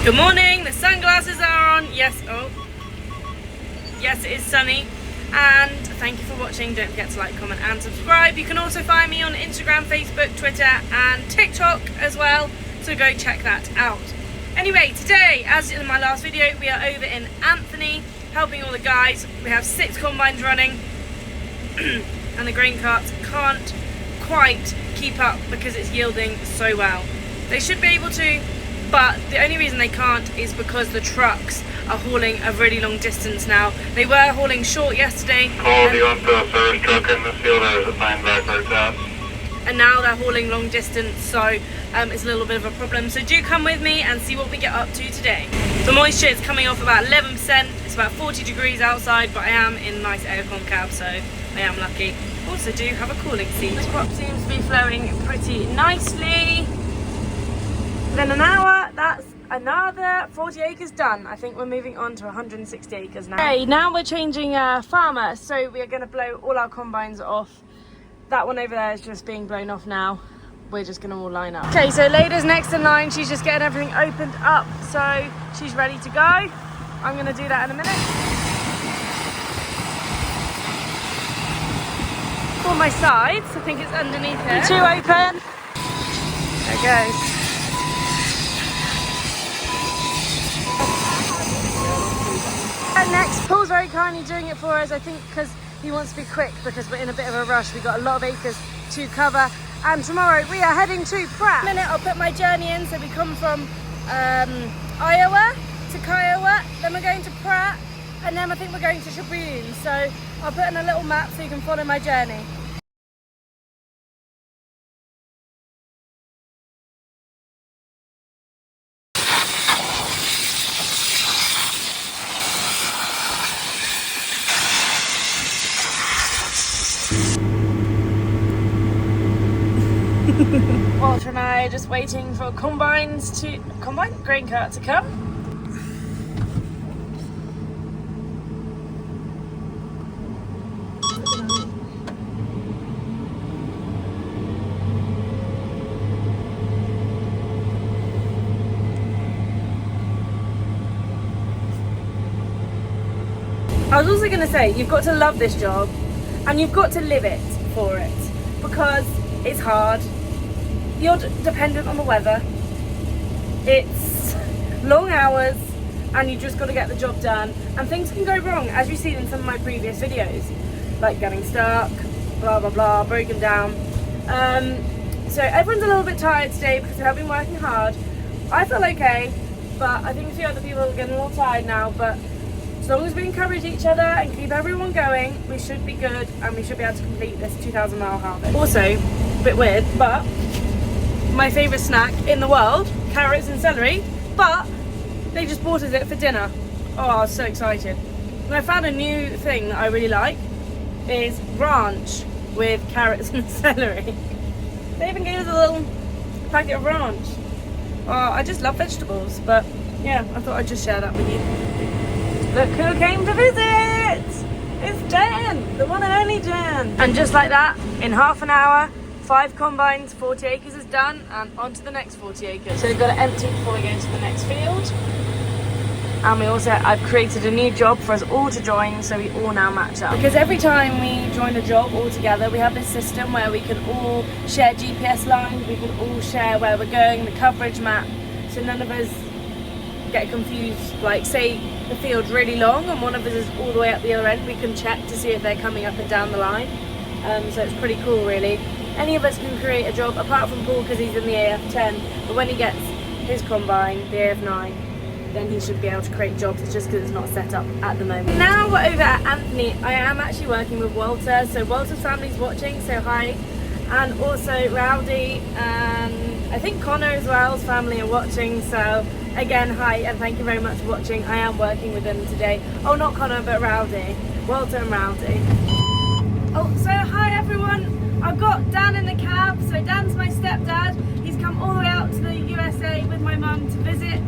Good morning, the sunglasses are on. Yes, yes, it is sunny. And thank you for watching. Don't forget to like, comment and subscribe. You can also find me on Instagram, Facebook, Twitter and TikTok as well, so go check that out. Anyway, today, as in my last video, we are over in Anthony helping all the guys. We have 6 combines running and the grain carts can't quite keep up because it's yielding so well. They should be able to, but the only reason they can't is because the trucks are hauling a really long distance now. They were hauling short yesterday. Call, do you want the service truck in this field or is it fine backwards out? And now they're hauling long distance, so it's a little bit of a problem. So do come with me and see what we get up to today. The moisture is coming off about 11%. It's about 40 degrees outside, but I am in a nice aircon cab, so I am lucky. Also do have a cooling seat. The crop seems to be flowing pretty nicely. Within an hour, that's another 40 acres done. I think we're moving on to 160 acres now. Okay, now we're changing farmer, so we are going to blow all our combines off. That one over there is just being blown off now. We're just going to all line up. Okay, so Lada's next in line. She's just getting everything opened up, so she's ready to go. I'm going to do that in a minute. For my sides, I think it's underneath here. 2 open. There it goes. And next, Paul's very kindly doing it for us, I think because he wants to be quick because we're in a bit of a rush. We've got a lot of acres to cover. And tomorrow we are heading to Pratt. In a minute, I'll put my journey in. So we come from Iowa to Kiowa, then we're going to Pratt, and then I think we're going to Tribune. So I'll put in a little map so you can follow my journey. Walter and I are just waiting for grain cart to come. I was also going to say, you've got to love this job and you've got to live it for it, because it's hard. You're dependent on the weather. It's long hours and you just got to get the job done, and things can go wrong, as you've seen in some of my previous videos, like getting stuck, blah blah blah, broken down. So everyone's a little bit tired today because we have been working hard. I feel okay, but I think a few other people are getting a little tired now, but as long as we encourage each other and keep everyone going, we should be good and we should be able to complete this 2,000-mile harvest. Also, a bit weird, but my favourite snack in the world, carrots and celery, but they just bought us it for dinner. Oh, I was so excited. And I found a new thing that I really like, is ranch with carrots and celery. They even gave us a little packet of ranch. Oh, I just love vegetables, but yeah, I thought I'd just share that with you. Look who came to visit! It's Dan, the one and only Dan. And just like that, in half an hour, 5 combines, 40 acres is done, and on to the next 40 acres. So we've got to empty before we go to the next field. And I've created a new job for us all to join, so we all now match up. Because every time we join a job all together, we have this system where we can all share GPS lines, we can all share where we're going, the coverage map, so none of us get confused. Like, say the field's really long and one of us is all the way up the other end, we can check to see if they're coming up and down the line. So it's pretty cool, really. Any of us can create a job, apart from Paul because he's in the AF10, but when he gets his combine, the AF9, then he should be able to create jobs. It's just because it's not set up at the moment. Now we're over at Anthony. I am actually working with Walter, so Walter's family's watching, so hi. And also Rowdy, and I think Connor as well's family are watching, so again, hi, and thank you very much for watching. I am working with them today. Oh, not Connor, but Rowdy. Walter and Rowdy. Oh, so hi everyone. I've got Dan in the cab, so Dan's my stepdad. He's come all the way out to the USA with my mum to visit.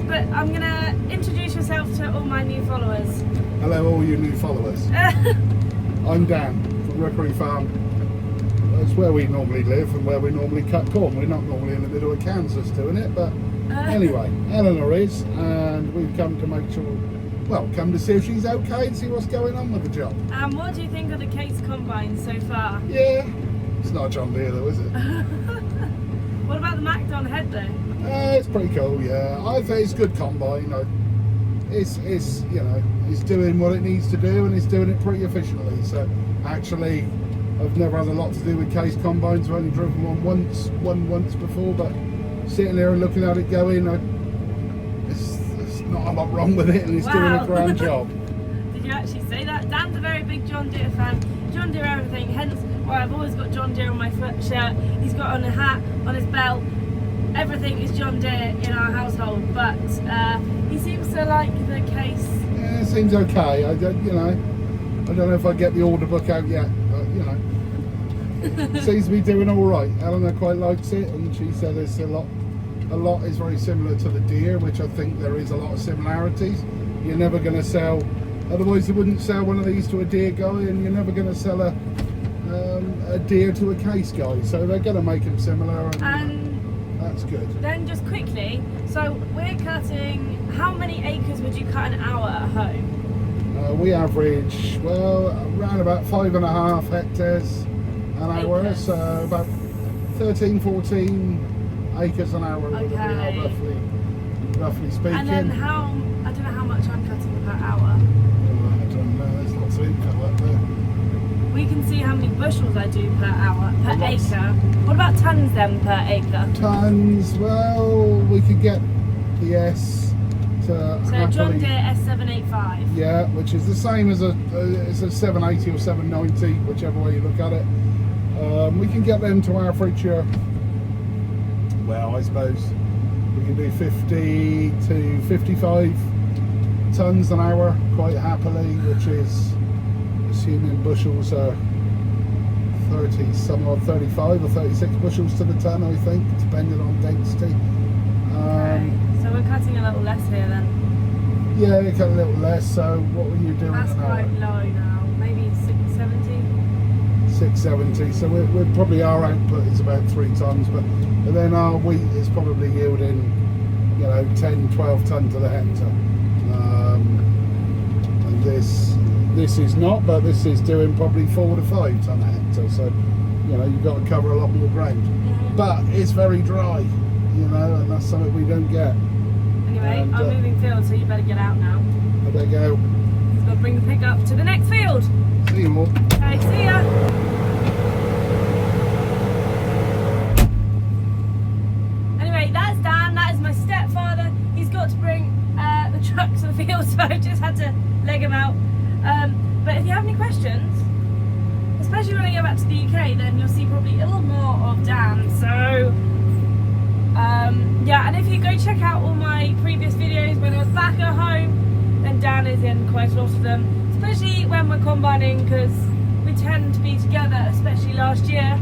But I'm gonna introduce yourself to all my new followers. Hello all you new followers. I'm Dan from Rookery Farm. That's where we normally live and where we normally cut corn. We're not normally in the middle of Kansas doing it, but Anyway, Eleanor is, and we've come to make sure, well, come to see if she's okay and see what's going on with the job. What do you think of the Case Combine so far? Yeah, it's not a John Deere though, is it? What about the Macdon head though? It's pretty cool, yeah. I think it's a good combine. It's you know, it's doing what it needs to do, and it's doing it pretty efficiently. So actually, I've never had a lot to do with Case Combines. I've only driven one once before, but sitting there and looking at it going, there's not a lot wrong with it, and it's doing a grand job. Did you actually say that? Dan's a very big John Deere fan. John Deere everything, hence why I've always got John Deere on my shirt. He's got on a hat, on his belt. Everything is John Deere in our household, but he seems to like the Case. Yeah, it seems okay. I don't know if I get the order book out yet, but you know, it seems to be doing all right. Eleanor quite likes it, and she said there's a lot is very similar to the Deere, which I think there is a lot of similarities. You're never going to sell, otherwise you wouldn't sell one of these to a Deere guy, and you're never going to sell a Deere to a Case guy. So they're going to make them similar, and that's good. Then just quickly, so we're cutting, how many acres would you cut an hour at home? We average, well, around about 5.5 hectares an hour, so about 13, 14 acres an hour would be roughly speaking. And then I don't know how much I'm cutting per hour. I don't know, there's lots of info up there. We can see how many bushels I do per hour, per acre. What about tons then per acre? Tons, well, we could get the S to so John Deere S785. Yeah, which is the same as a 780 or 790, whichever way you look at it. We can get them to average, well, I suppose we can do 50 to 55 tons an hour quite happily, which is, assuming bushels are 30, some odd 35 or 36 bushels to the ton, I think, depending on density. So we're cutting a little less here then? Yeah, we cut a little less, so what were you doing? That's quite low now, maybe 670? 670, so we're probably, our output is about 3 tons, but then our wheat is probably yielding, 10, 12 ton to the hectare. And this is not, but this is doing probably 4 to 5 ton a hectare, so you've got to cover a lot more ground. But it's very dry, and that's something we don't get. Anyway, I'm moving field, so you better get out now. I better go. He's got to bring the pickup to the next field. See you all. Okay, see ya. Anyway, that's Dan, that is my stepfather. He's got to bring the truck to the field, so I just had to leg him out. But if you have any questions, especially when I go back to the UK, then you'll see probably a little more of Dan. So yeah, and if you go check out all my previous videos when I was back at home, then Dan is in quite a lot of them, especially when we're combining, because we tend to be together, especially last year.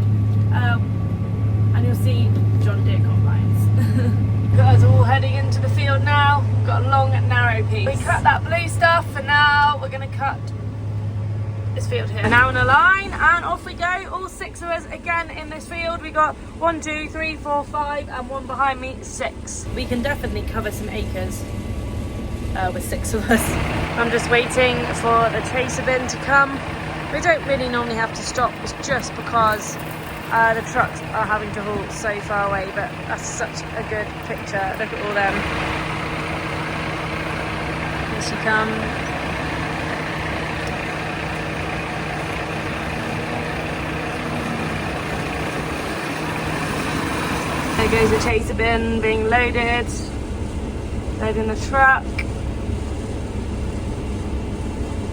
And you'll see John Deere combines. Got us all heading into the field now. Got a long and narrow piece. We cut that blue stuff, and now we're going to cut this field here. We're now in a line, and off we go. All 6 of us again in this field. We got 1, 2, 3, 4, 5, and one behind me, 6. We can definitely cover some acres with 6 of us. I'm just waiting for the tracer bin to come. We don't really normally have to stop. It's just because the trucks are having to haul so far away, but that's such a good picture. Look at all them. Here she comes. There goes the chaser bin being loaded. Loading the truck.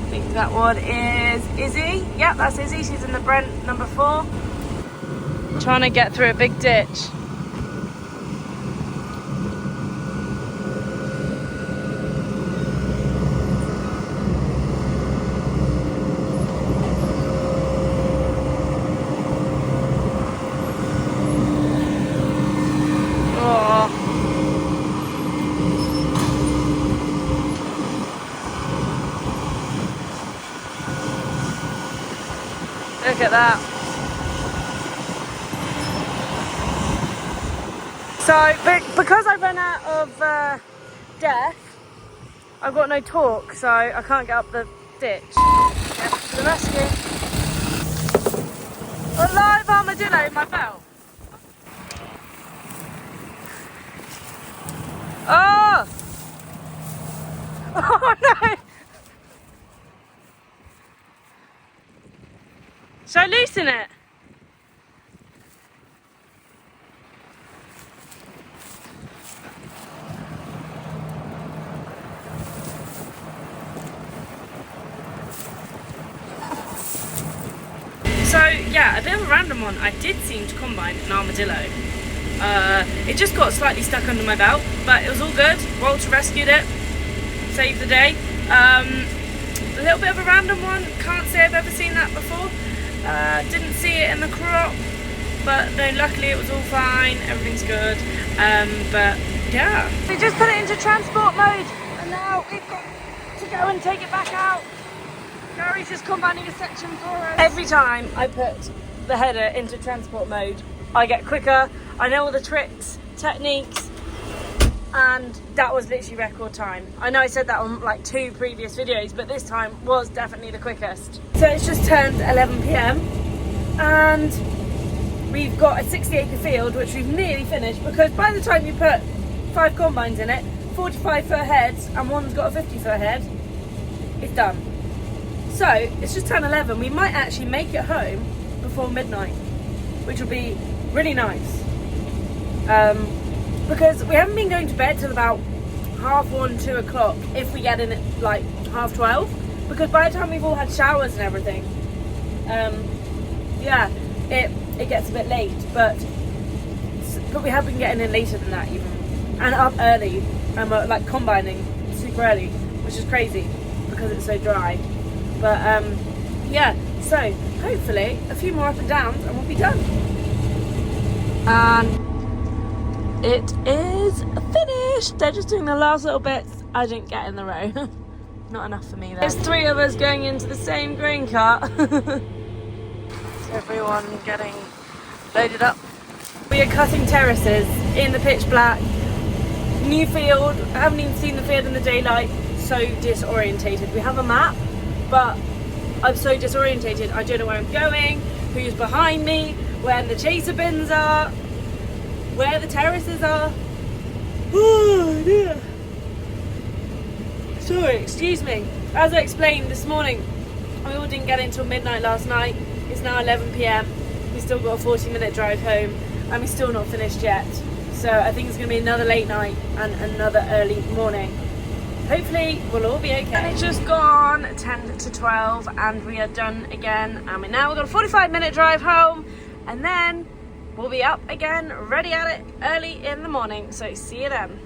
I think that one is Izzy. Yep, that's Izzy. She's in the Brent number 4. Trying to get through a big ditch. Look at that. So, because I've run out of death, I've got no torque, so I can't get up the ditch. Get to the rescue. A live armadillo in my belt. Oh! Oh no! Should I loosen it? So yeah, a bit of a random one. I did seem to combine an armadillo. It just got slightly stuck under my belt, but it was all good. Walter rescued it, saved the day. A little bit of a random one. Can't say I've ever seen that before. Didn't see it in the crop, but no, luckily it was all fine. Everything's good. But yeah, we just put it into transport mode, and now we've got to go and take it back out. Gary's just combining a section for us. Every time I put the header into transport mode, I get quicker. I know all the tricks, techniques, and that was literally record time. I know I said that on like 2 previous videos, but this time was definitely the quickest. So it's just turned 11 PM and we've got a 60-acre field which we've nearly finished, because by the time you put 5 combines in it, 45 foot heads, and one's got a 50 foot head, it's done. So it's just turned 11. We might actually make it home before midnight, which will be really nice. Because we haven't been going to bed till about 1:30, 2 o'clock if we get in at like 12:30, because by the time we've all had showers and everything, yeah, it gets a bit late, but we have been getting in later than that even, and up early, and we're like combining super early, which is crazy because it's so dry. But yeah, so hopefully a few more up and downs and we'll be done. And it is finished. They're just doing the last little bits. I didn't get in the row. Not enough for me there. There's 3 of us going into the same grain cart. Everyone getting loaded up. We are cutting terraces in the pitch black. New field. I haven't even seen the field in the daylight. So disorientated. We have a map, but I'm so disorientated. I don't know where I'm going, who's behind me, where the chaser bins are, where the terraces are. Oh dear. Sorry, excuse me. As I explained this morning, we all didn't get in until midnight last night. It's now 11 PM. We still got a 40-minute drive home and we're still not finished yet. So I think it's going to be another late night and another early morning. Hopefully we'll all be okay. And it's just gone 10 to 12 and we are done again. And we've got a 45-minute drive home, and then we'll be up again, ready at it early in the morning. So see you then.